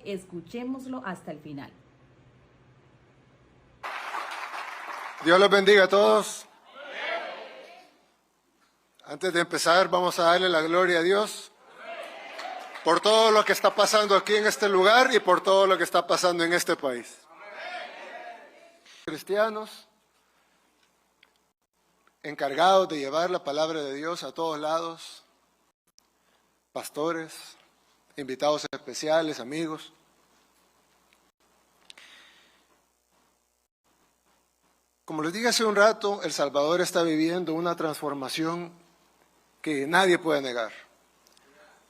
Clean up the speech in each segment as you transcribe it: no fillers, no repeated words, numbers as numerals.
Escuchémoslo hasta el final. Dios los bendiga a todos. Antes de empezar, vamos a darle la gloria a Dios por todo lo que está pasando aquí en este lugar y por todo lo que está pasando en este país. Cristianos, encargados de llevar la palabra de Dios a todos lados, pastores, invitados especiales, amigos. Como les dije hace un rato, El Salvador está viviendo una transformación que nadie puede negar.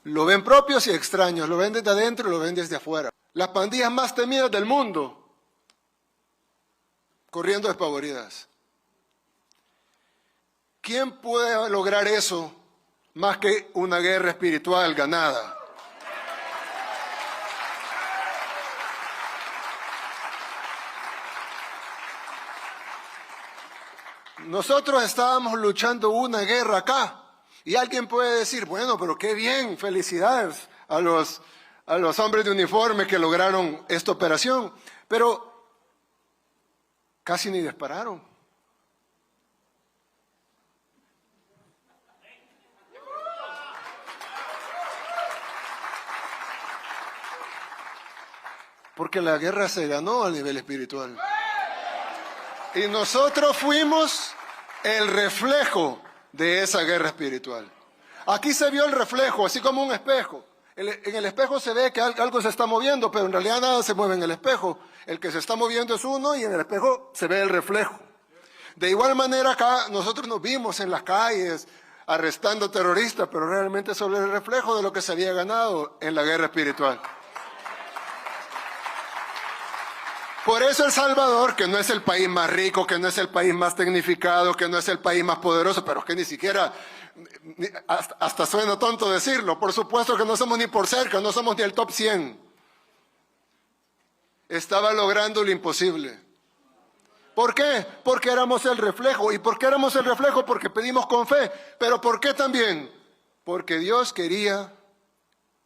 Lo ven propios y extraños, lo ven desde adentro y lo ven desde afuera. Las pandillas más temidas del mundo, corriendo despavoridas. ¿Quién puede lograr eso más que una guerra espiritual ganada? Nosotros estábamos luchando una guerra acá y alguien puede decir, bueno, pero qué bien, felicidades a los hombres de uniforme que lograron esta operación, pero casi ni dispararon. Porque la guerra se ganó a nivel espiritual. Y nosotros fuimos el reflejo de esa guerra espiritual. Aquí se vio el reflejo, así como un espejo. En el espejo se ve que algo se está moviendo, pero en realidad nada se mueve en el espejo. El que se está moviendo es uno y en el espejo se ve el reflejo. De igual manera acá nosotros nos vimos en las calles arrestando terroristas, pero realmente solo el reflejo de lo que se había ganado en la guerra espiritual. Por eso El Salvador, que no es el país más rico, que no es el país más tecnificado, que no es el país más poderoso, pero es que ni siquiera, hasta suena tonto decirlo, por supuesto que no somos ni por cerca, no somos ni el top 100. Estaba logrando lo imposible. ¿Por qué? Porque éramos el reflejo. ¿Y por qué éramos el reflejo? Porque pedimos con fe. ¿Pero por qué también? Porque Dios quería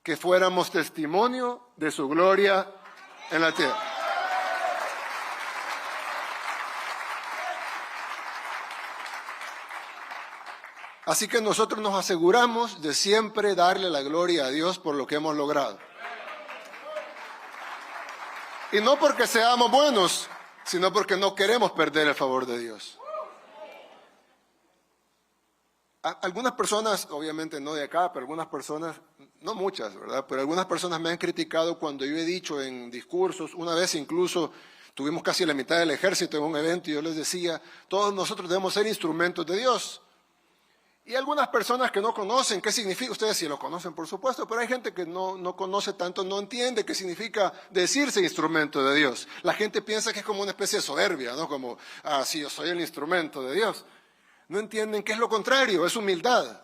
que fuéramos testimonio de su gloria en la tierra. Así que nosotros nos aseguramos de siempre darle la gloria a Dios por lo que hemos logrado. Y no porque seamos buenos, sino porque no queremos perder el favor de Dios. Algunas personas, obviamente no de acá, pero algunas personas, no muchas, ¿verdad? Pero algunas personas me han criticado cuando yo he dicho en discursos, una vez incluso tuvimos casi la mitad del ejército en un evento y yo les decía, todos nosotros debemos ser instrumentos de Dios. Y algunas personas que no conocen qué significa, ustedes sí lo conocen por supuesto, pero hay gente que no conoce tanto, no entiende qué significa decirse instrumento de Dios. La gente piensa que es como una especie de soberbia, ¿no? Como, sí, yo soy el instrumento de Dios. No entienden que es lo contrario, es humildad.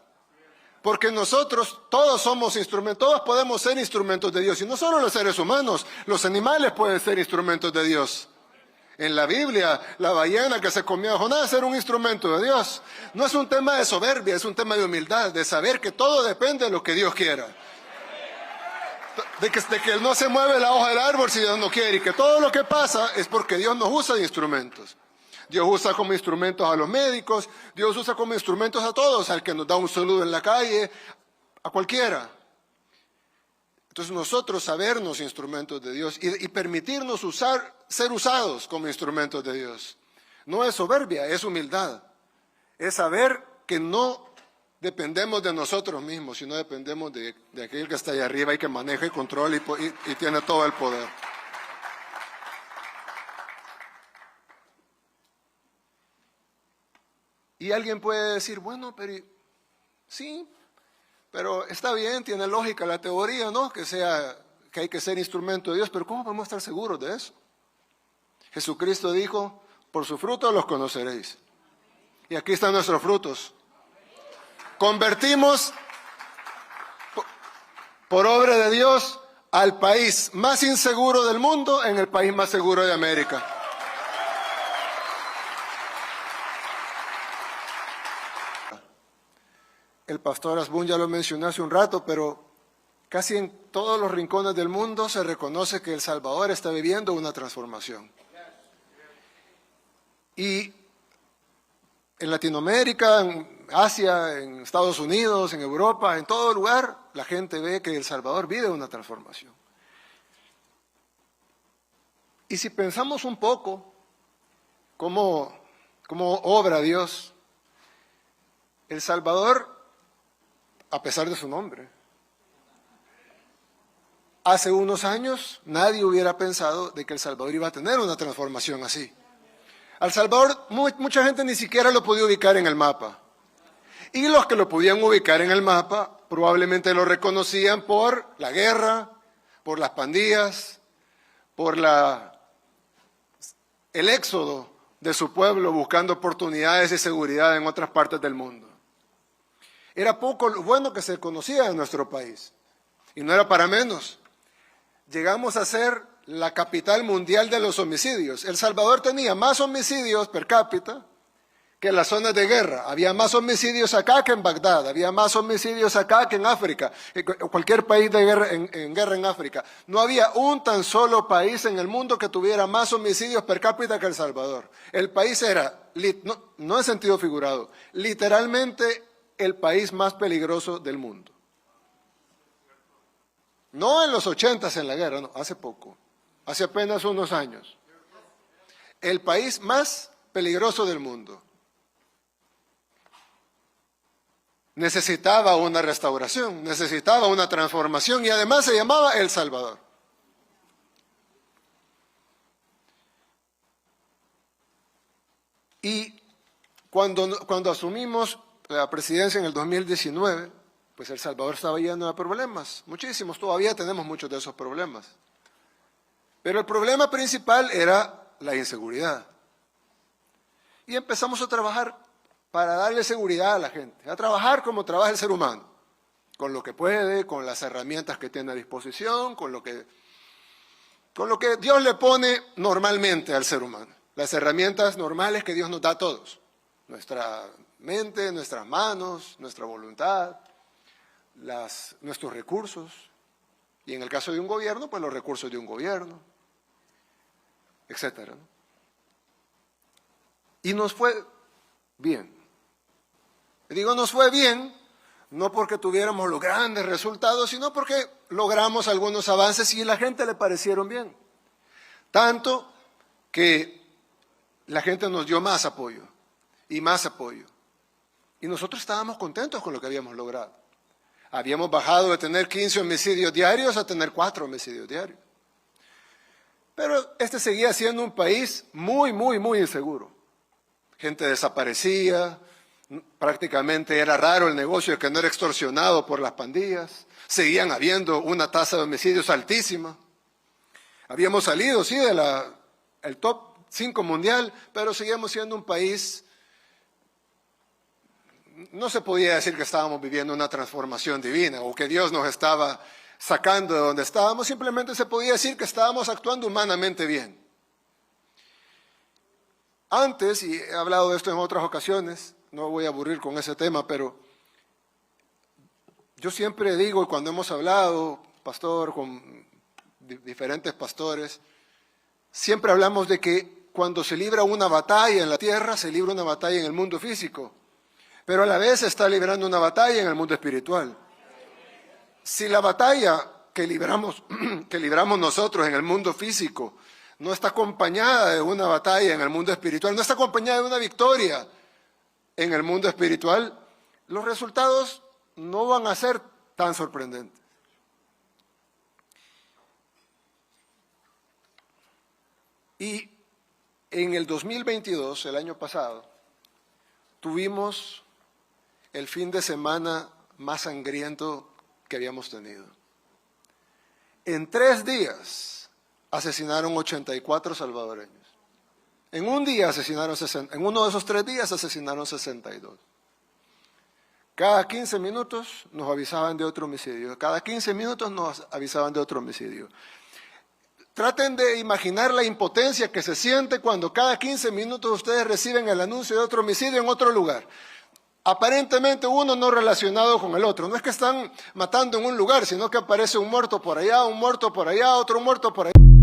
Porque nosotros todos somos instrumentos, todos podemos ser instrumentos de Dios. Y no solo los seres humanos, los animales pueden ser instrumentos de Dios. En la Biblia, la ballena que se comió a Jonás era un instrumento de Dios. No es un tema de soberbia, es un tema de humildad, de saber que todo depende de lo que Dios quiera. De que no se mueve la hoja del árbol si Dios no quiere, y que todo lo que pasa es porque Dios nos usa de instrumentos. Dios usa como instrumentos a los médicos, Dios usa como instrumentos a todos, al que nos da un saludo en la calle, a cualquiera. Entonces nosotros sabernos instrumentos de Dios y permitirnos ser usados como instrumentos de Dios. No es soberbia, es humildad. Es saber que no dependemos de nosotros mismos, sino dependemos de aquel que está allá arriba y que maneja y controla y tiene todo el poder. Y alguien puede decir, bueno, pero sí, pero está bien, tiene lógica la teoría, ¿no? Que hay que ser instrumento de Dios, pero ¿cómo podemos estar seguros de eso? Jesucristo dijo, por sus frutos los conoceréis. Y aquí están nuestros frutos. Convertimos, por obra de Dios, al país más inseguro del mundo en el país más seguro de América. El pastor Asbun ya lo mencionó hace un rato, pero casi en todos los rincones del mundo se reconoce que El Salvador está viviendo una transformación. Y en Latinoamérica, en Asia, en Estados Unidos, en Europa, en todo lugar, la gente ve que El Salvador vive una transformación. Y si pensamos un poco cómo obra Dios, El Salvador, a pesar de su nombre, hace unos años nadie hubiera pensado de que El Salvador iba a tener una transformación así. El Salvador, mucha gente ni siquiera lo podía ubicar en el mapa. Y los que lo podían ubicar en el mapa probablemente lo reconocían por la guerra, por las pandillas, por el éxodo de su pueblo buscando oportunidades y seguridad en otras partes del mundo. Era poco lo bueno que se conocía en nuestro país. Y no era para menos. Llegamos a ser la capital mundial de los homicidios. El Salvador tenía más homicidios per cápita que las zonas de guerra. Había más homicidios acá que en Bagdad, había más homicidios acá que en África, cualquier país de guerra, en guerra en África. No había un tan solo país en el mundo que tuviera más homicidios per cápita que El Salvador. El país era, no en sentido figurado, literalmente el país más peligroso del mundo. No en los 80s en la guerra, no, hace poco, hace apenas unos años. El país más peligroso del mundo. Necesitaba una restauración, necesitaba una transformación y además se llamaba El Salvador. Y cuando asumimos la presidencia en el 2019, pues El Salvador estaba lleno de problemas, muchísimos, todavía tenemos muchos de esos problemas. Pero el problema principal era la inseguridad. Y empezamos a trabajar para darle seguridad a la gente, a trabajar como trabaja el ser humano, con lo que puede, con las herramientas que tiene a disposición, con lo que Dios le pone normalmente al ser humano, las herramientas normales que Dios nos da a todos, nuestra mente, nuestras manos, nuestra voluntad, nuestros recursos, y en el caso de un gobierno, pues los recursos de un gobierno, etcétera. Y nos fue bien. Digo, nos fue bien, no porque tuviéramos los grandes resultados, sino porque logramos algunos avances y a la gente le parecieron bien. Tanto que la gente nos dio más apoyo y más apoyo. Y nosotros estábamos contentos con lo que habíamos logrado. Habíamos bajado de tener 15 homicidios diarios a tener 4 homicidios diarios. Pero este seguía siendo un país muy, muy, muy inseguro. Gente desaparecía, prácticamente era raro el negocio que no era extorsionado por las pandillas. Seguían habiendo una tasa de homicidios altísima. Habíamos salido, sí, el top 5 mundial, pero seguíamos siendo un país. No se podía decir que estábamos viviendo una transformación divina o que Dios nos estaba sacando de donde estábamos, simplemente se podía decir que estábamos actuando humanamente bien. Antes, y he hablado de esto en otras ocasiones, no voy a aburrir con ese tema, pero yo siempre digo, y cuando hemos hablado, pastor, con diferentes pastores, siempre hablamos de que cuando se libra una batalla en la tierra, se libra una batalla en el mundo físico, pero a la vez se está librando una batalla en el mundo espiritual. Si la batalla que libramos nosotros en el mundo físico no está acompañada de una batalla en el mundo espiritual, no está acompañada de una victoria en el mundo espiritual, los resultados no van a ser tan sorprendentes. Y en el 2022, el año pasado, tuvimos el fin de semana más sangriento que habíamos tenido. En 3 días asesinaron 84 salvadoreños. En un día asesinaron 60, en uno de esos 3 días asesinaron 62. Cada 15 minutos nos avisaban de otro homicidio. Cada 15 minutos nos avisaban de otro homicidio. Traten de imaginar la impotencia que se siente cuando cada 15 minutos ustedes reciben el anuncio de otro homicidio en otro lugar. aparentemente uno no relacionado con el otro. No es que están matando en un lugar, sino que aparece un muerto por allá, otro muerto por allá.